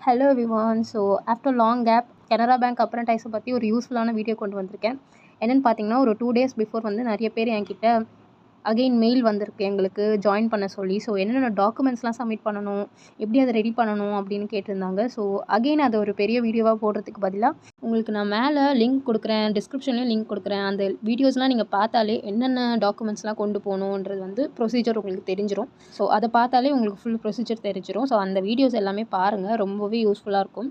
Hello everyone. So after long gap Canara bank அப்ரண்டைஸை பற்றி ஒரு யூஸ்ஃபுல்லான வீடியோ கொண்டு வந்திருக்கேன். என்னென்னு பார்த்தீங்கன்னா, ஒரு 2 டேஸ் பிஃபோர் வந்து நிறைய பேர் என்கிட்ட அகெயின் மெயில் வந்திருக்கு எங்களுக்கு ஜாயின் பண்ண சொல்லி. ஸோ என்னென்ன டாக்குமெண்ட்ஸ்லாம் சப்மிட் பண்ணணும், எப்படி அதை ரெடி பண்ணணும் அப்படின்னு கேட்டிருந்தாங்க. ஸோ அகெயின் அதை ஒரு பெரிய வீடியோவாக போடுறதுக்கு பதிலாக உங்களுக்கு நான் மேலே லிங்க் கொடுக்குறேன், டிஸ்கிரிப்ஷன்லேயும் லிங்க் கொடுக்குறேன். அந்த வீடியோஸ்லாம் நீங்கள் பார்த்தாலே என்னென்ன டாக்குமெண்ட்ஸ்லாம் கொண்டு போகணுன்றது வந்து ப்ரொசீஜர் உங்களுக்கு தெரிஞ்சிடும். ஸோ அதை பார்த்தாலே உங்களுக்கு ஃபுல் ப்ரொசீஜர் தெரிஞ்சிடும். ஸோ அந்த வீடியோஸ் எல்லாமே பாருங்கள், ரொம்பவே யூஸ்ஃபுல்லாக இருக்கும்.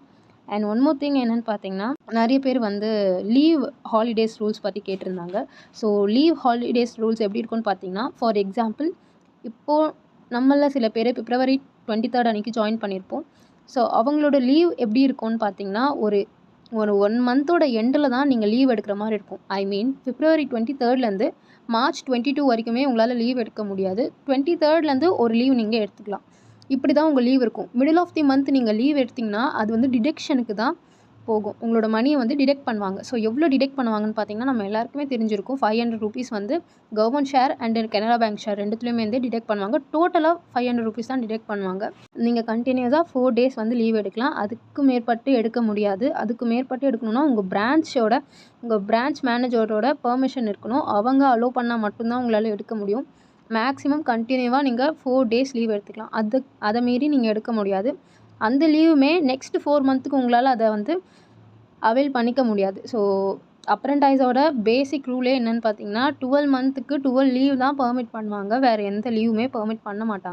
அண்ட் ஒன் மோர் திங் என்னென்னு பார்த்தீங்கன்னா, நிறைய பேர் வந்து லீவ் ஹாலிடேஸ் ரூல்ஸ் பற்றி கேட்டிருந்தாங்க. ஸோ லீவ் ஹாலிடேஸ் ரூல்ஸ் எப்படி இருக்குன்னு பார்த்தீங்கன்னா, ஃபார் எக்ஸாம்பிள் இப்போது நம்மள சில பேர் February 23 அன்றைக்கி ஜாயின் பண்ணியிருப்போம். ஸோ அவங்களோட லீவ் எப்படி இருக்கும்னு பார்த்தீங்கன்னா, ஒரு 1 மந்தோட எண்டில் தான் நீங்கள் லீவ் எடுக்கிற மாதிரி இருக்கும். ஐ மீன் February 23 March 22 வரைக்குமே உங்களால் லீவ் எடுக்க முடியாது. 23 ஒரு லீவ் நீங்கள் எடுத்துக்கலாம். இப்படி தான் உங்கள் லீவ் இருக்கும். மிடில் ஆஃப் தி மந்த் நீங்கள் லீவ் எடுத்திங்கன்னா அது வந்து டிடெக்ஷனுக்கு தான் போகும். உங்களோட மணியை வந்து டிடெக்ட் பண்ணுவாங்க. ஸோ எவ்வளோ டிடெக்ட் பண்ணுவாங்கன்னு பார்த்தீங்கன்னா, நம்ம எல்லாருக்குமே தெரிஞ்சிருக்கும். 500 rupees வந்து government share and Canara bank share ரெண்டுத்துலேயுமே வந்து டிடெக்ட் பண்ணுவாங்க. டோட்டலாக 500 rupees தான் டிடெக்ட் பண்ணுவாங்க. நீங்கள் கண்டினியூஸாக 4 days வந்து லீவ் எடுக்கலாம். அதுக்கு மேற்பட்டு எடுக்க முடியாது. அதுக்கு மேற்பட்டு எடுக்கணும்னா உங்கள் பிரான்ச் மேனேஜரோட பெர்மிஷன் இருக்கணும். அவங்க அலோவ் பண்ணால் மட்டும்தான் உங்களால் எடுக்க முடியும். மேக்ஸிமம் கண்டினியூவாக நீங்கள் 4 days லீவ் எடுத்துக்கலாம். அதை மீறி நீங்கள் எடுக்க முடியாது. அந்த லீவுமே நெக்ஸ்ட் 4 மந்த்துக்கு உங்களால் அதை வந்து அவைல் பண்ணிக்க முடியாது. ஸோ அப்ரண்டைஸோட பேசிக் ரூலே என்னென்னு பார்த்தீங்கன்னா, 12 மந்த்துக்கு 12 லீவ் தான் பெர்மிட் பண்ணுவாங்க. வேறு எந்த லீவுமே பெர்மிட் பண்ண மாட்டாங்க.